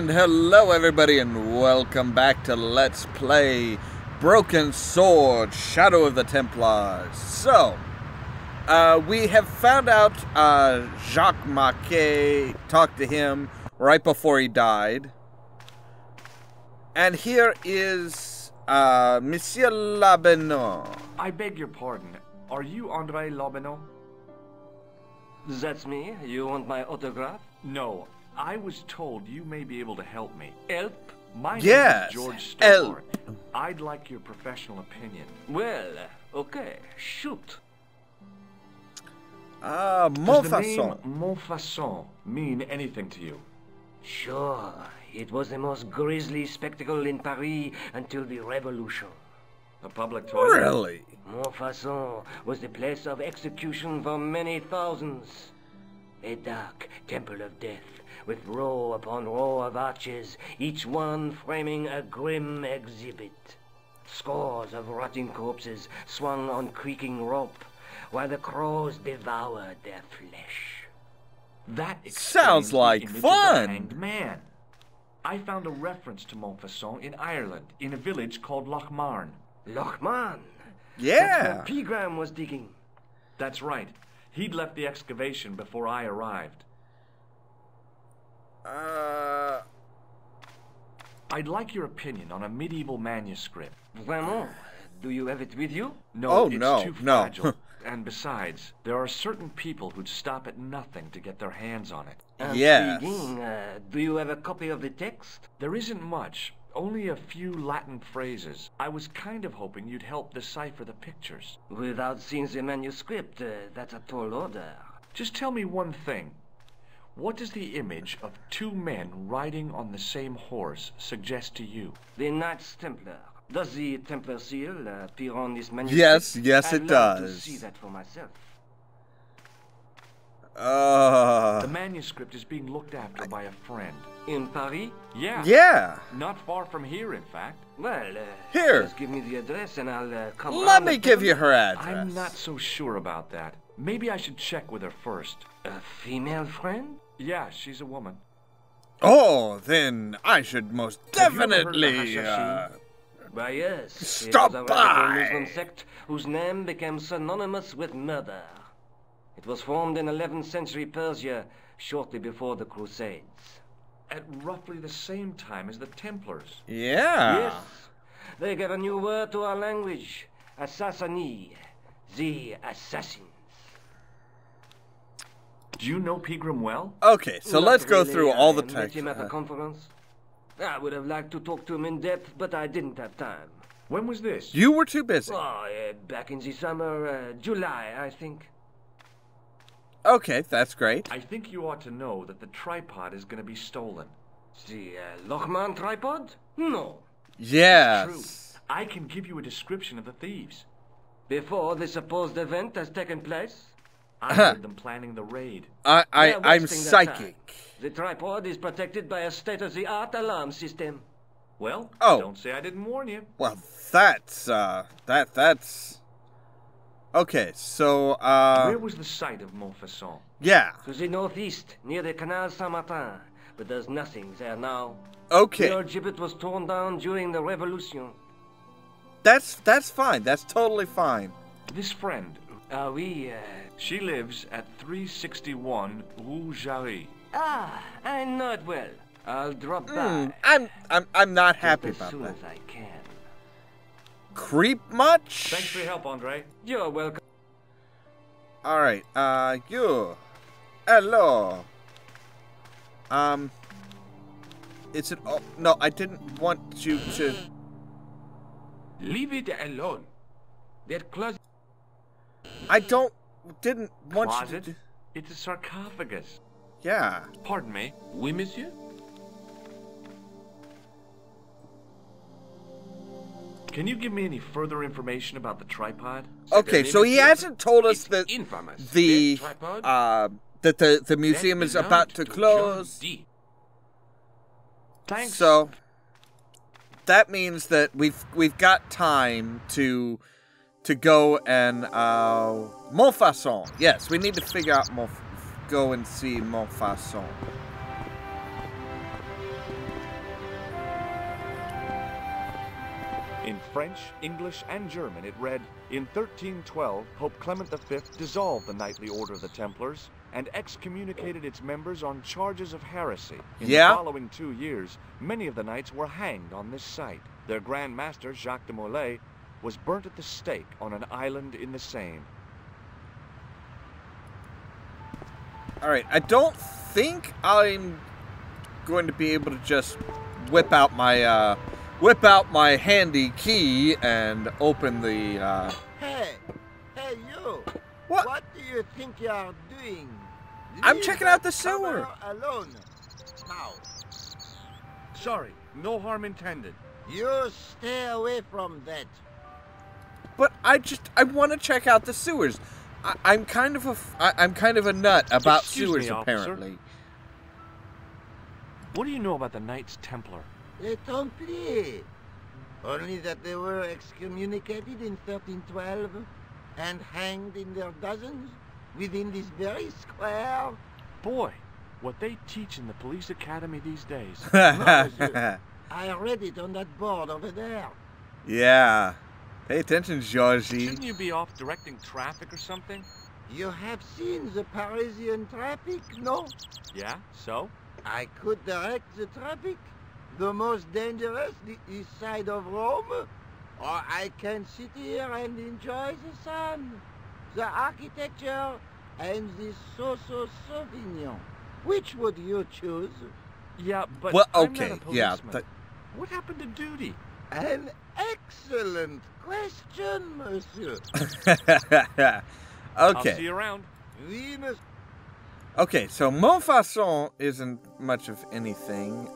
And hello everybody and welcome back to Let's Play Broken Sword, Shadow of the Templars. So, we have found out Jacques Marquet, talked to him right before he died. And here is Monsieur Labinot. I beg your pardon. Are you Andre Labinot? That's me. You want my autograph? No. I was told you may be able to help me. Help? My name Yes, is George help. Stobart. I'd like your professional opinion. Well, okay. Shoot. Does the name Montfaucon. Montfaucon mean anything to you? Sure. It was the most grisly spectacle in Paris until the Revolution. A public toilet? Really? Montfaucon was the place of execution for many thousands. A dark temple of death, with row upon row of arches, each one framing a grim exhibit. Scores of rotting corpses swung on creaking rope, while the crows devoured their flesh. That Sounds explains the like image of fun. the hanged man. I found a reference to Montfaucon in Ireland, in a village called Ollamh. Lochman! Yeah. That's where Pegram was digging. That's right. He'd left the excavation before I arrived. I'd like your opinion on a medieval manuscript. Vraiment? Do you have it with you? No, Oh, it's no, too no. fragile. And besides, there are certain people who'd stop at nothing to get their hands on it. Yes. Speaking, do you have a copy of the text? There isn't much, only a few Latin phrases. I was kind of hoping you'd help decipher the pictures. Without seeing the manuscript, that's a tall order. Just tell me one thing. What does the image of two men riding on the same horse suggest to you? The Knights Templar. Does the Templar seal appear on this manuscript? Yes, I'd it love does. to see that for myself. The manuscript is being looked after by a friend. In Paris? Yeah. Not far from here, in fact. Well, Here. just give me the address and I'll come Let round me and give pick you it. her address. I'm not so sure about that. Maybe I should check with her first. A female friend? Yeah, she's a woman. Oh, then I should most Have you ever heard of the definitely, Hashashin? Why, yes. Stop It was a radical by. Muslim sect whose name became synonymous with murder. It was formed in 11th century Persia, shortly before the Crusades. At roughly the same time as the Templars. Yeah. Yes, they gave a new word to our language. Assassini, the assassins. Do you know Pegram well? Okay, so Not let's go really. through all the I met text. him at a conference. I would have liked to talk to him in depth, but I didn't have time. When was this? You were too busy. Oh, back in the summer, July, I think. Okay, that's great. I think you ought to know that the tripod is going to be stolen. The Lochman tripod? No. Yes. True. I can give you a description of the thieves. Before the supposed event has taken place, I heard them planning the raid. they're I'm wasting their time. psychic. The tripod is protected by a state-of-the-art alarm system. Well, Oh. don't say I didn't warn you. Well, that's that's. Okay, so Where was the site of Montfaucon? yeah. To the northeast, near the Canal Saint-Martin, but there's nothing there now. Okay, The old gibbet was torn down during the Revolution. that's fine. That's totally fine. This friend, We, she lives at 361 Rue Jarry. I know it well. I'll drop by. I'm not happy just as about soon that. as I can. Creep much? Thanks for your help, Andre. You're welcome. All right. You. Hello. Is it? Oh no, I didn't want you to. Leave it alone. That closet. I didn't want you Closet? to. It's a sarcophagus. Yeah. Pardon me. Oui, monsieur? Can you give me any further information about the tripod? Okay, so he hasn't told us It's that infamous. the That tripod, that the museum that is about to belonged close. John D. Thanks. So that means that we've got time to go and Montfaucon. Yes, we need to figure out go and see Montfaucon. French, English, and German, it read, "In 1312, Pope Clement V dissolved the Knightly Order of the Templars and excommunicated its members on charges of heresy. In the following 2 years, many of the knights were hanged on this site. Their Grand Master, Jacques de Molay, was burnt at the stake on an island in the Seine." Alright, I don't think I'm going to be able to just whip out my handy key and open the Hey, you! What do you think you are doing? I'm Leave checking out the that sewer. camera alone. Now, Sorry, no harm intended. you stay away from that. But I want to check out the sewers. I'm kind of a nut about Excuse sewers me, officer. apparently. What do you know about the Knights Templar? Les Templiers. Only that they were excommunicated in 1312 and hanged in their dozens within this very square. Boy, what they teach in the police academy these days. No, monsieur. I read it on that board over there. Yeah. Pay attention, Georgie. Shouldn't you be off directing traffic or something? You have seen the Parisian traffic, no? Yeah, so? I could direct the traffic. The most dangerous, the east side of Rome. Or I can sit here and enjoy the sun, the architecture, and the Sauvignon. Which would you choose? Yeah, but Well, I'm not okay, a yeah. policeman. What happened to duty? An excellent question, monsieur. I'll see Okay. you around. Oui, monsieur. Okay, so Montfaucon isn't much of anything.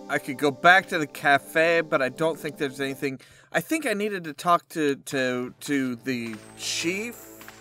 I could go back to the cafe, but I don't think there's anything. I think I needed to talk to the chief,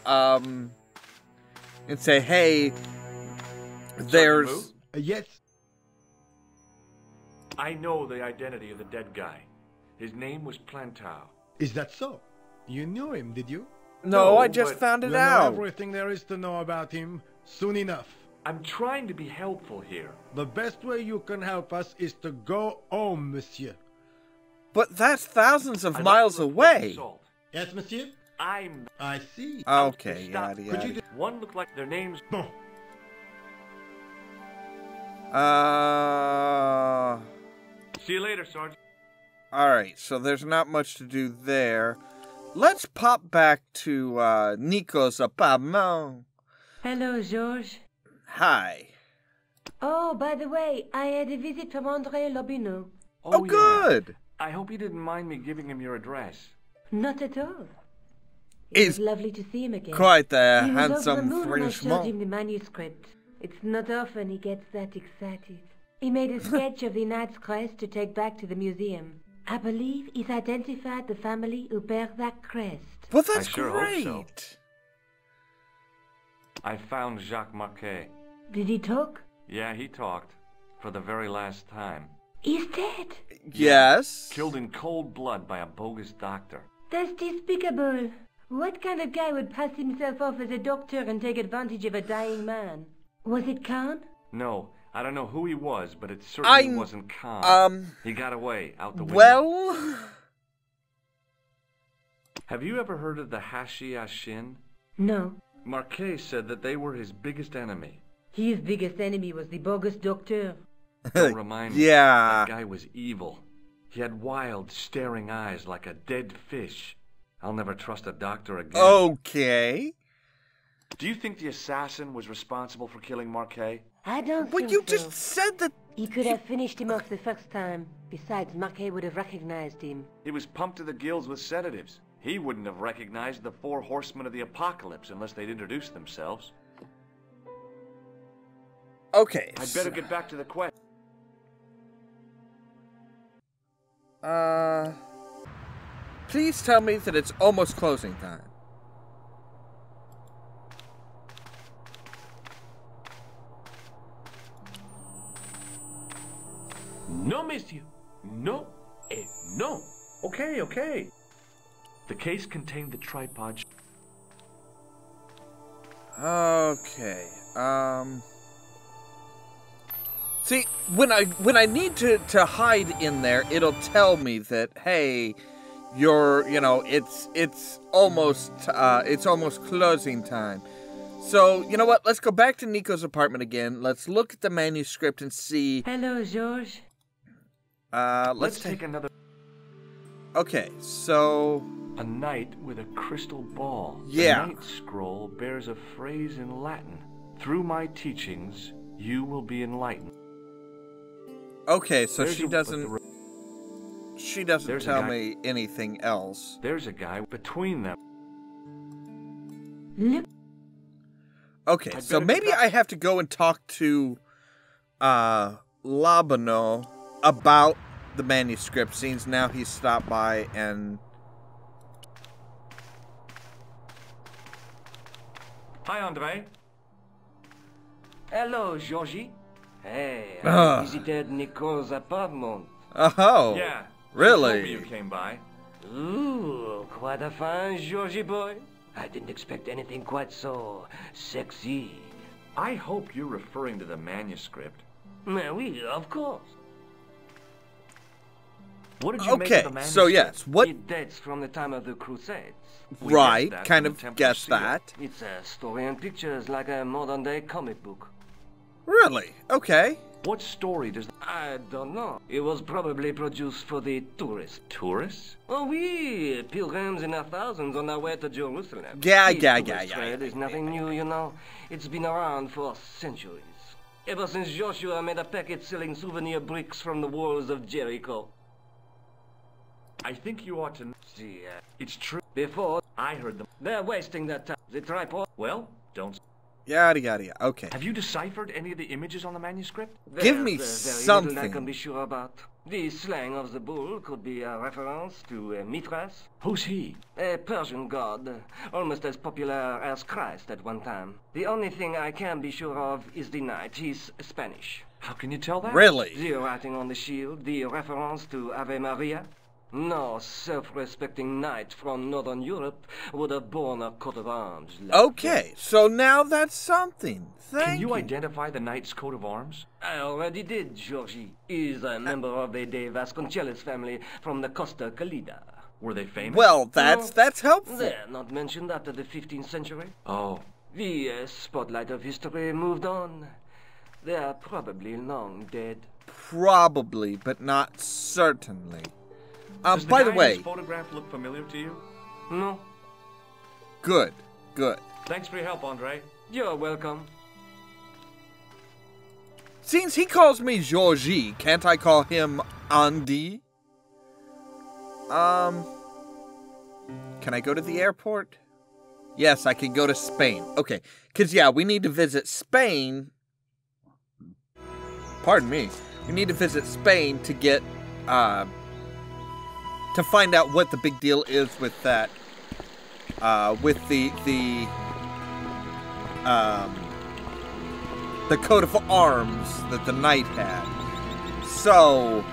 and say, hey, there's. Yes. I know the identity of the dead guy. His name was Plantow. Is that so? You knew him, did you? No, No, I just but found it We'll know out. everything there is to know about him soon enough. I'm trying to be helpful here. The best way you can help us is to go home, monsieur. But that's thousands of I'd like miles to report away. assault. Yes, monsieur? I'm I see. Okay, Stop. yada Could yada. One looked like their names. Bon. See you later, Sergeant. Alright, so there's not much to do there. Let's pop back to Nico's apartment. Hello, Georges. Hi. Oh, by the way, I had a visit from André Lobineau. Oh, yeah. good. I hope you didn't mind me giving him your address. Not at all. It Is was lovely to see him again. quite the He was over the handsome moon when I showed Frenchman. him the manuscript. It's not often he gets that excited. He made a sketch of the Knight's crest to take back to the museum. I believe he's identified the family who bear that crest. Well, that's I sure hope great. so. I found Jacques Marquet. Did he talk? Yeah, he talked. For the very last time. He's dead. Yes. Killed in cold blood by a bogus doctor. That's despicable. What kind of guy would pass himself off as a doctor and take advantage of a dying man? Was it Khan? No, I don't know who he was, but it certainly wasn't Khan. He got away, out the window. Well, Have you ever heard of the Hashi-Ashin? No. Marquet said that they were his biggest enemy. His biggest enemy was the bogus doctor. Don't remind me. yeah. That guy was evil. He had wild, staring eyes like a dead fish. I'll never trust a doctor again. Okay. Do you think the assassin was responsible for killing Marquet? I don't But think you so. just said that. He could have finished him off the first time. Besides, Marquet would have recognized him. He was pumped to the gills with sedatives. He wouldn't have recognized the 4 horsemen of the apocalypse unless they'd introduced themselves. Okay. I'd better get back to the quest. Please tell me that it's almost closing time. No, monsieur. No. No. Okay, okay. The case contained the tripod. Okay. See, when I need to hide in there, it'll tell me that, hey, it's almost closing time. So, you know what? Let's go back to Nico's apartment again. Let's look at the manuscript and see. Hello, George. Let's take another. Okay, so A knight with a crystal ball. Yeah. The Night Scroll bears a phrase in Latin. Through my teachings, you will be enlightened. okay, so There's she a- doesn't There's a tell guy- me anything else. There's a guy between them. Look. Okay, I'd so better maybe get back- I have to go and talk to Labano about the manuscript, since now he's stopped by and Hi, Andre. Hello, Georgie. Hey, Ah. I visited Nico's apartment. oh Yeah. really? She told me you came by. Ooh, quite a fine Georgie boy. I didn't expect anything quite so sexy. I hope you're referring to the manuscript. Oui, of course. What did you make of Okay, the manuscript? so yes, what? It dates from the time of the Crusades. We Right, guessed that kind from of the Templar guessed seal. that. It's a story and pictures like a modern-day comic book. Really? Okay. What story does I don't know. It was probably produced for the tourists. tourists? Oh, oui, pilgrims in their thousands on their way to Jerusalem. Yeah, The yeah, tourist yeah, yeah, trade yeah, is nothing new, you know. It's been around for centuries. Ever since Joshua made a packet selling souvenir bricks from the walls of Jericho. I think you ought to. See, It's true. before, I heard them. they're wasting their time. The tripod. Well, don't. Yada yada yada. Okay. Have you deciphered any of the images on the manuscript? Give me There's very something. little I can be sure about. The slang of the bull could be a reference to Mithras, Who's he? a Persian god, almost as popular as Christ at one time. The only thing I can be sure of is the knight. He's Spanish. How can you tell that? Really? The writing on the shield, the reference to Ave Maria. No self-respecting knight from Northern Europe would have borne a coat of arms like Okay, so now that's something. Thank Can you identify the knight's coat of arms? I already did, Georgie. He's a member of the De Vasconcelos family from the Costa Calida. Were they famous? Well, that's helpful. They're not mentioned after the 15th century. Oh. The spotlight of history moved on. They're probably long dead. Probably, but not certainly. Does By the guy in way, this photograph look familiar to you? No, good, good. Thanks for your help, Andre. you're welcome. Since he calls me Georgie, can't I call him Andy? Can I go to the airport? Yes, I can go to Spain. Okay, because, yeah, we need to visit Spain. Pardon me. We need to visit Spain to get, to find out what the big deal is with that, with the coat of arms that the knight had. So,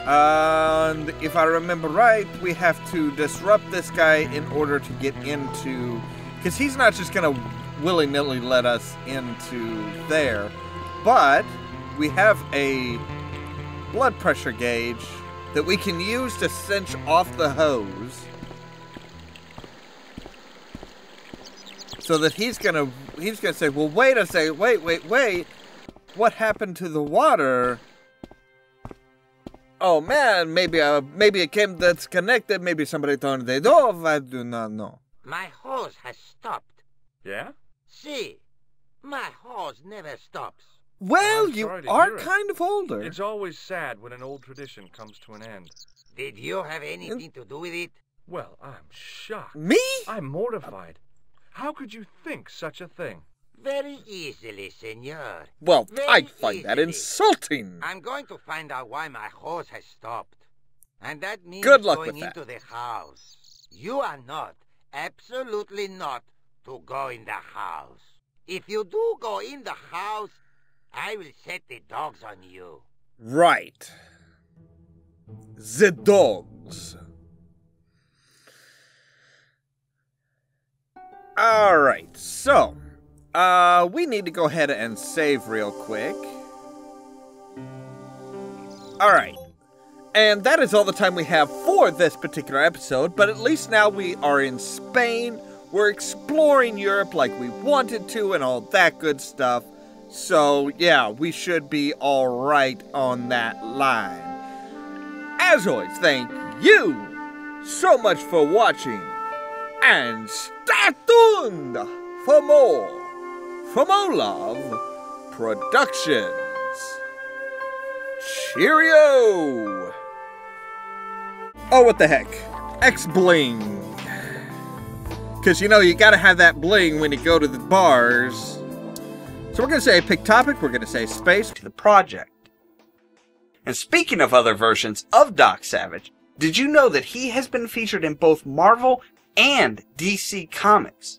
and if I remember right, we have to disrupt this guy in order to get into, because he's not just going to willy-nilly let us into there, but we have a blood pressure gauge that we can use to cinch off the hose, so that he's gonna say, well, wait a second, wait, what happened to the water? Oh man, maybe it came disconnected, maybe somebody turned it off, I do not know. My hose has stopped. Yeah? See, my hose never stops. Well, I'm you sorry to are hear it. kind of older. It's always sad when an old tradition comes to an end. Did you have anything to do with it? Well, I'm shocked. Me? I'm mortified. How could you think such a thing? Very easily, senor. Well, Very I find that easily. insulting. I'm going to find out why my hose has stopped. And that means Good luck going with that. into the house. You are not, absolutely not, to go in the house. If you do go in the house, I will set the dogs on you. Right. The dogs. Alright, so, we need to go ahead and save real quick. Alright, and that is all the time we have for this particular episode, but at least now we are in Spain, we're exploring Europe like we wanted to and all that good stuff, so yeah, we should be alright on that line. As always, thank you so much for watching, and stay tuned for more from Ollamh Productions. Cheerio! Oh, what the heck? X-Bling. Because, you know, you gotta have that bling when you go to the bars. So we're gonna say pick topic, we're gonna say space to the project. And speaking of other versions of Doc Savage, did you know that he has been featured in both Marvel and DC Comics?